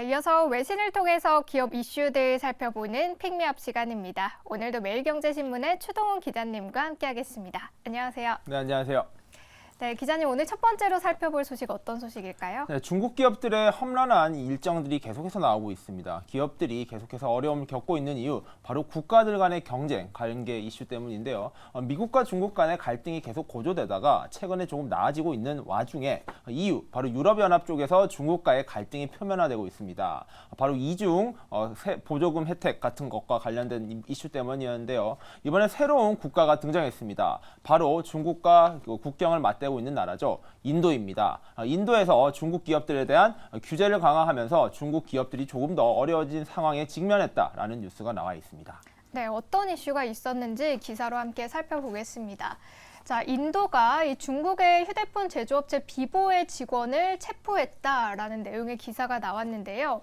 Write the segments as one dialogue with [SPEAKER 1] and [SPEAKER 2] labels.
[SPEAKER 1] 네, 이어서 외신을 통해서 기업 이슈들 살펴보는 픽미업 시간입니다. 오늘도 매일경제신문의 추동훈 기자님과 함께하겠습니다. 안녕하세요.
[SPEAKER 2] 네, 안녕하세요.
[SPEAKER 1] 네, 기자님 오늘 첫 번째로 살펴볼 소식 어떤 소식일까요?
[SPEAKER 2] 네, 중국 기업들의 험난한 일정들이 계속해서 나오고 있습니다. 기업들이 계속해서 어려움을 겪고 있는 이유, 바로 국가들 간의 경쟁, 관계 이슈 때문인데요. 미국과 중국 간의 갈등이 계속 고조되다가 최근에 조금 나아지고 있는 와중에 EU, 바로 유럽연합 쪽에서 중국과의 갈등이 표면화되고 있습니다. 바로 이중 보조금 혜택 같은 것과 관련된 이슈 때문이었는데요. 이번에 새로운 국가가 등장했습니다. 바로 중국과 국경을 맞대고 있는 나라죠. 인도입니다. 인도에서 중국 기업들에 대한 규제를 강화하면서 중국 기업들이 조금 더 어려워진 상황에 직면했다라는 뉴스가 나와 있습니다.
[SPEAKER 1] 네, 어떤 이슈가 있었는지 기사로 함께 살펴보겠습니다. 자, 인도가 이 중국의 휴대폰 제조업체 비보의 직원을 체포했다라는 내용의 기사가 나왔는데요.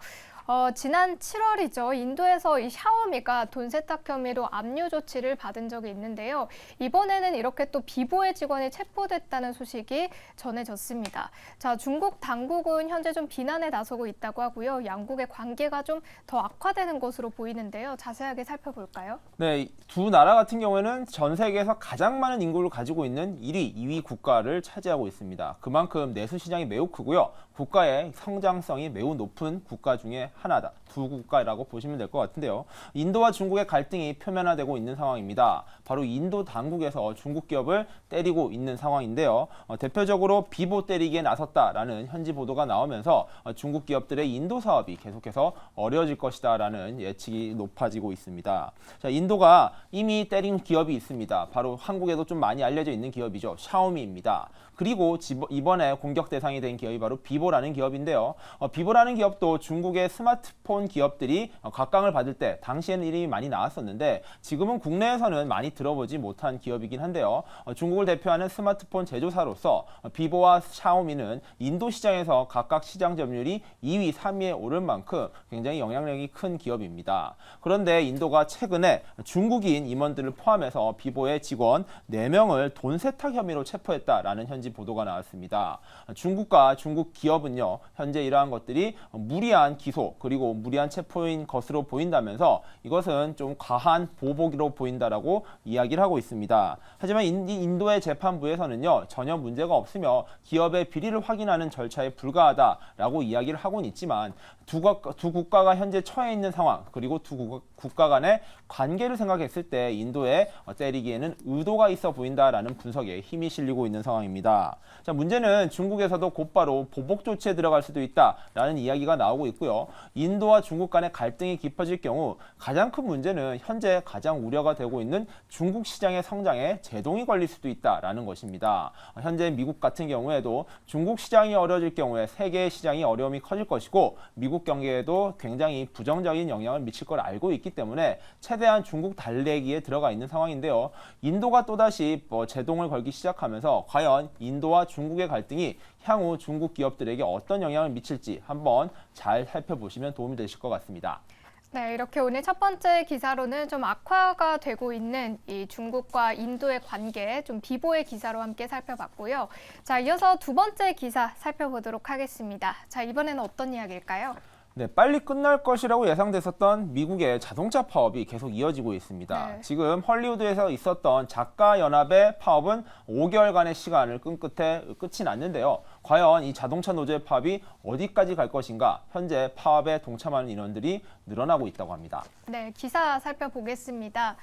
[SPEAKER 1] 지난 7월이죠. 인도에서 이 샤오미가 돈 세탁 혐의로 압류 조치를 받은 적이 있는데요. 이번에는 이렇게 또 비보의 직원이 체포됐다는 소식이 전해졌습니다. 자, 중국 당국은 현재 좀 비난에 나서고 있다고 하고요. 양국의 관계가 좀 더 악화되는 것으로 보이는데요. 자세하게 살펴볼까요?
[SPEAKER 2] 네, 두 나라 같은 경우에는 전 세계에서 가장 많은 인구를 가지고 있는 1위, 2위 국가를 차지하고 있습니다. 그만큼 내수 시장이 매우 크고요. 국가의 성장성이 매우 높은 국가 중에 하나다. 두 국가라고 보시면 될 것 같은데요. 인도와 중국의 갈등이 표면화되고 있는 상황입니다. 바로 인도 당국에서 중국 기업을 때리고 있는 상황인데요. 대표적으로 비보 때리기에 나섰다라는 현지 보도가 나오면서 중국 기업들의 인도 사업이 계속해서 어려워질 것이다라는 예측이 높아지고 있습니다. 자, 인도가 이미 때린 기업이 있습니다. 바로 한국에도 좀 많이 알려져 있는 기업이죠. 샤오미입니다. 그리고 이번에 공격 대상이 된 기업이 바로 비보라는 기업인데요. 비보라는 기업도 중국의 스마트폰 기업들이 각광을 받을 때 당시에는 이름이 많이 나왔었는데 지금은 국내에서는 많이 들어보지 못한 기업이긴 한데요. 중국을 대표하는 스마트폰 제조사로서 비보와 샤오미는 인도 시장에서 각각 시장 점유율이 2위, 3위에 오른 만큼 굉장히 영향력이 큰 기업입니다. 그런데 인도가 최근에 중국인 임원들을 포함해서 비보의 직원 4명을 돈 세탁 혐의로 체포했다라는 현지 보도가 나왔습니다. 중국과 중국 기업은요, 현재 이러한 것들이 무리한 기소 그리고 무리한 체포인 것으로 보인다면서 이것은 좀 과한 보복으로 보인다라고 이야기를 하고 있습니다. 하지만 인도의 재판부에서는요, 전혀 문제가 없으며 기업의 비리를 확인하는 절차에 불과하다라고 이야기를 하고는 있지만 두 국가가 현재 처해 있는 상황 그리고 두 국가 간의 관계를 생각했을 때 인도에 때리기에는 의도가 있어 보인다라는 분석에 힘이 실리고 있는 상황입니다. 자, 문제는 중국에서도 곧바로 보복 조치에 들어갈 수도 있다라는 이야기가 나오고 있고요. 인도와 중국 간의 갈등이 깊어질 경우 가장 큰 문제는 현재 가장 우려가 되고 있는 중국 시장의 성장에 제동이 걸릴 수도 있다라는 것입니다. 현재 미국 같은 경우에도 중국 시장이 어려워질 경우에 세계 시장이 어려움이 커질 것이고 미국 경제에도 굉장히 부정적인 영향을 미칠 걸 알고 있기 때문에 최대한 중국 달래기에 들어가 있는 상황인데요. 인도가 또다시 제동을 걸기 시작하면서 과연 인도와 중국의 갈등이 향후 중국 기업들에게 어떤 영향을 미칠지 한번 잘 살펴보시면 도움이 되실 것 같습니다.
[SPEAKER 1] 네, 이렇게 오늘 첫 번째 기사로는 좀 악화가 되고 있는 이 중국과 인도의 관계, 좀 비보의 기사로 함께 살펴봤고요. 자, 이어서 두 번째 기사 살펴보도록 하겠습니다. 자, 이번에는 어떤 이야기일까요?
[SPEAKER 2] 네, 빨리 끝날 것이라고 예상됐었던 미국의 자동차 파업이 계속 이어지고 있습니다.
[SPEAKER 1] 네.
[SPEAKER 2] 지금 헐리우드에서 있었던 작가연합의 파업은 5개월간의 시간을 끈 끝에 끝이 났는데요. 과연 이 자동차 노조의 파업이 어디까지 갈 것인가? 현재 파업에 동참하는 인원들이 늘어나고 있다고 합니다.
[SPEAKER 1] 네, 기사 살펴보겠습니다.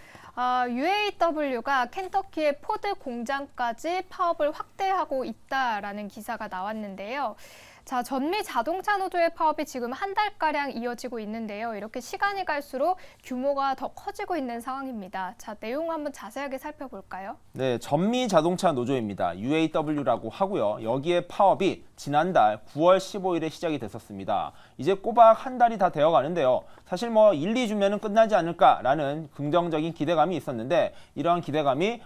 [SPEAKER 1] UAW가 켄터키의 포드 공장까지 파업을 확대하고 있다라는 기사가 나왔는데요. 자, 전미 자동차 노조의 파업이 지금 한 달가량 이어지고 있는데요. 이렇게 시간이 갈수록 규모가 더 커지고 있는 상황입니다. 자, 내용 한번 자세하게 살펴볼까요?
[SPEAKER 2] 네, 전미 자동차 노조입니다. UAW라고 하고요. 여기에 파업이 지난달 9월 15일에 시작이 됐었습니다. 이제 꼬박 한 달이 다 되어 가는데요. 사실 1, 2주면은 끝나지 않을까라는 긍정적인 기대감이 있었는데 이러한 기대감이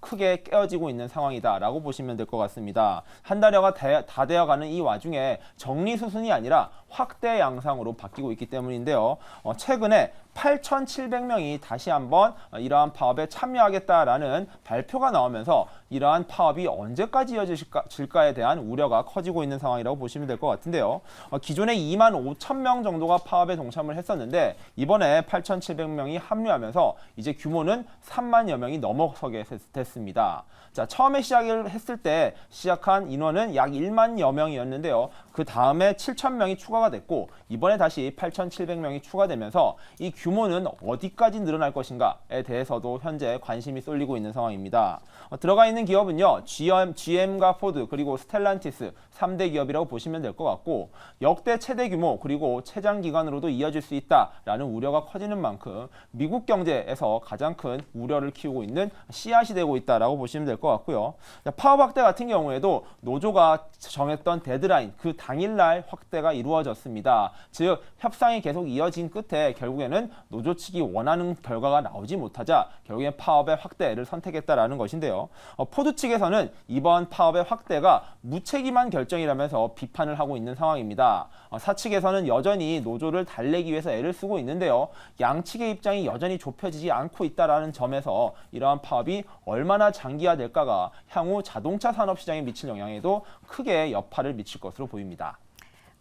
[SPEAKER 2] 크게 깨어지고 있는 상황이다라고 보시면 될 것 같습니다. 한 달여가 다 되어가는 이 와중에 정리 수순이 아니라 확대 양상으로 바뀌고 있기 때문인데요. 최근에 8,700명이 다시 한번 이러한 파업에 참여하겠다라는 발표가 나오면서 이러한 파업이 언제까지 이어질까에 대한 우려가 커지고 있는 상황이라고 보시면 될 것 같은데요. 기존에 2만 5천 명 정도가 파업에 동참을 했었는데 이번에 8,700명이 합류하면서 이제 규모는 3만여 명이 넘어서게 됐습니다. 자, 처음에 시작을 했을 때 시작한 인원은 약 1만여 명이었는데요. 그 다음에 7천 명이 추가가 됐고 이번에 다시 8,700명이 추가되면서 이 규모는 어디까지 늘어날 것인가에 대해서도 현재 관심이 쏠리고 있는 상황입니다. 들어가 있는 기업은요, GM과 포드 그리고 스텔란티스 3대 기업이라고 보시면 될 것 같고 역대 최대 규모 그리고 최장 기간으로도 이어질 수 있다라는 우려가 커지는 만큼 미국 경제에서 가장 큰 우려를 키우고 있는 씨앗이 되고 있다라고 보시면 될 것 같고요. 파업 확대 같은 경우에도 노조가 정했던 데드라인 그 당일날 확대가 이루어졌습니다. 즉 협상이 계속 이어진 끝에 결국에는 노조 측이 원하는 결과가 나오지 못하자 결국엔 파업의 확대를 선택했다라는 것인데요. 포드 측에서는 이번 파업의 확대가 무책임한 결정이라면서 비판을 하고 있는 상황입니다. 사측에서는 여전히 노조를 달래기 위해서 애를 쓰고 있는데요. 양측의 입장이 여전히 좁혀지지 않고 있다는 점에서 이러한 파업이 얼마나 장기화될까가 향후 자동차 산업 시장에 미칠 영향에도 크게 여파를 미칠 것으로 보입니다.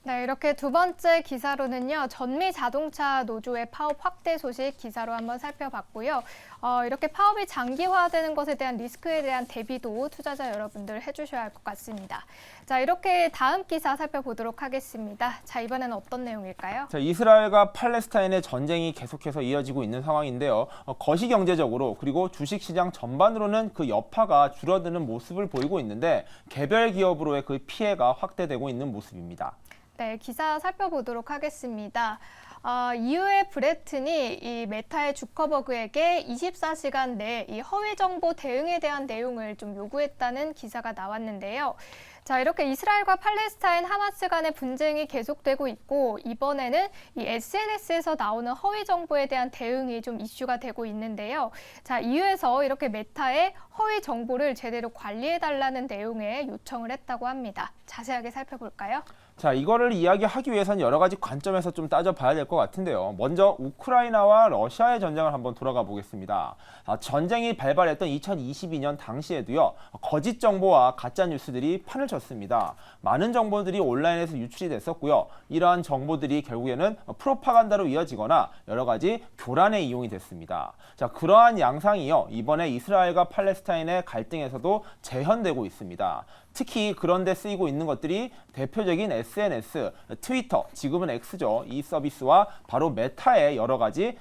[SPEAKER 1] 네, 이렇게 두 번째 기사로는요, 전미 자동차 노조의 파업 확대 소식 기사로 한번 살펴봤고요. 이렇게 파업이 장기화되는 것에 대한 리스크에 대한 대비도 투자자 여러분들 해주셔야 할 것 같습니다. 자, 이렇게 다음 기사 살펴보도록 하겠습니다. 자, 이번에는 어떤 내용일까요?
[SPEAKER 2] 자, 이스라엘과 팔레스타인의 전쟁이 계속해서 이어지고 있는 상황인데요. 거시경제적으로 그리고 주식시장 전반으로는 그 여파가 줄어드는 모습을 보이고 있는데 개별 기업으로의 그 피해가 확대되고 있는 모습입니다.
[SPEAKER 1] 네, 기사 살펴보도록 하겠습니다. 이후에 브레튼이 이 메타의 주커버그에게 24시간 내 이 허위 정보 대응에 대한 내용을 좀 요구했다는 기사가 나왔는데요. 자, 이렇게 이스라엘과 팔레스타인 하마스 간의 분쟁이 계속되고 있고 이번에는 이 SNS에서 나오는 허위 정보에 대한 대응이 좀 이슈가 되고 있는데요. 자, 이유에서 이렇게 메타의 허위 정보를 제대로 관리해달라는 내용의 요청을 했다고 합니다. 자세하게 살펴볼까요?
[SPEAKER 2] 자, 이거를 이야기하기 위해서는 여러 가지 관점에서 좀 따져봐야 될 것 같은데요. 먼저 우크라이나와 러시아의 전쟁을 한번 돌아가 보겠습니다. 전쟁이 발발했던 2022년 당시에도요. 거짓 정보와 가짜 뉴스들이 판을 쳤습니다. 많은 정보들이 온라인에서 유출이 됐었고요. 이러한 정보들이 결국에는 프로파간다로 이어지거나 여러 가지 교란에 이용이 됐습니다. 자, 그러한 양상이요. 이번에 이스라엘과 팔레스타인의 갈등에서도 재현되고 있습니다. 특히 그런 데 쓰이고 있는 것들이 대표적인 SNS, 트위터, 지금은 X죠. 이 서비스와 바로 메타의 여러 가지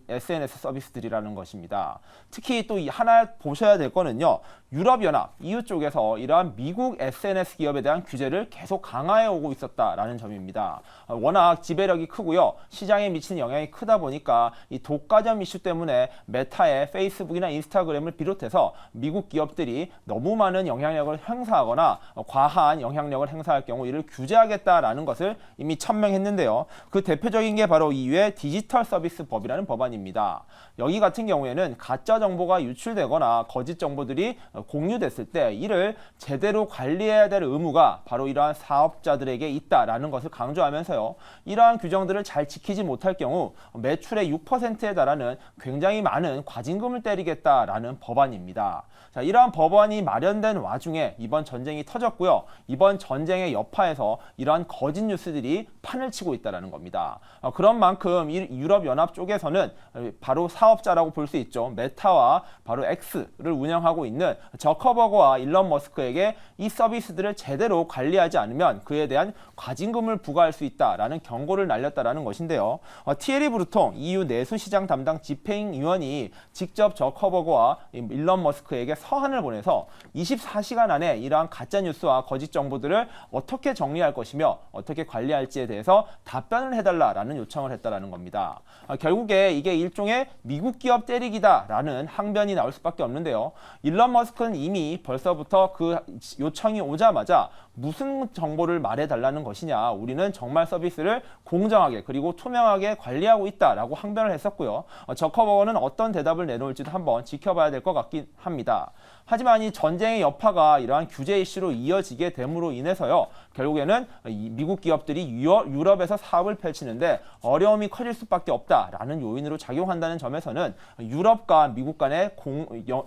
[SPEAKER 2] SNS 서비스들이라는 것입니다. 특히 또 하나 보셔야 될 거는요. 유럽연합, EU 쪽에서 이러한 미국 SNS 기업에 대한 규제를 계속 강화해 오고 있었다라는 점입니다. 워낙 지배력이 크고요. 시장에 미치는 영향이 크다 보니까 이 독과점 이슈 때문에 메타의 페이스북이나 인스타그램을 비롯해서 미국 기업들이 너무 많은 영향력을 행사하거나 과한 영향력을 행사할 경우 이를 규제하겠다라는 것을 이미 천명했는데요. 그 대표적인 게 바로 EU의 디지털 서비스 법이라는 법안입니다. 여기 같은 경우에는 가짜 정보가 유출되거나 거짓 정보들이 공유됐을 때 이를 제대로 관리해야 될 의무가 바로 이러한 사업자들에게 있다라는 것을 강조하면서요. 이러한 규정들을 잘 지키지 못할 경우 매출의 6%에 달하는 굉장히 많은 과징금을 때리겠다라는 법안입니다. 자, 이러한 법안이 마련된 와중에 이번 전쟁이 터졌고요. 이번 전쟁의 여파에서 이러한 거짓 뉴스들이 판을 치고 있다는 겁니다. 그런 만큼 유럽연합 쪽에서는 바로 사업자라고 볼 수 있죠. 메타와 바로 X를 운영하고 있는 저커버그와 일론 머스크에게 이 서비스들을 제대로 관리하지 않으면 그에 대한 과징금을 부과할 수 있다라는 경고를 날렸다라는 것인데요. 티에리 브루통 EU 내수시장 담당 집행위원이 직접 저커버그와 일론 머스크에게 서한을 보내서 24시간 안에 이러한 가짜뉴스와 거짓 정보들을 어떻게 정리할 것이며 어떻게 관리할지에 대해서 답변을 해달라라는 요청을 했다라는 겁니다. 결국에 이게 일종의 미국 기업 때리기다라는 항변이 나올 수밖에 없는데요. 일론 머스크는 이미 벌써부터 그 요청이 오자마자 무슨 정보를 말해달라는 것이냐. 우리는 정말 서비스를 공정하게 그리고 투명하게 관리하고 있다라고 항변을 했었고요. 저커버거는 어떤 대답을 내놓을지도 한번 지켜봐야 될 것 같긴 합니다. 하지만 이 전쟁의 여파가 이러한 규제 이슈로 이어지게 됨으로 인해서요. 결국에는 미국 기업들이 유럽에서 사업을 펼치는데 어려움이 커질 수밖에 없다라는 요인으로 작용한다는 점에서는 유럽과 미국 간의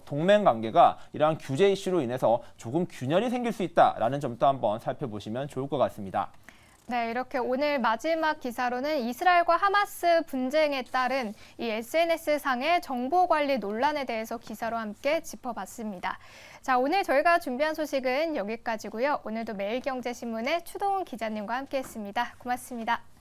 [SPEAKER 2] 동맹 관계가 이러한 규제 이슈로 인해서 조금 균열이 생길 수 있다라는 점도 한번 살펴보시면 좋을 것 같습니다.
[SPEAKER 1] 네, 이렇게 오늘 마지막 기사로는 이스라엘과 하마스 분쟁에 따른 이 SNS상의 정보 관리 논란에 대해서 기사로 함께 짚어봤습니다. 자, 오늘 저희가 준비한 소식은 여기까지고요. 오늘도 매일경제신문의 추동훈 기자님과 함께했습니다. 고맙습니다.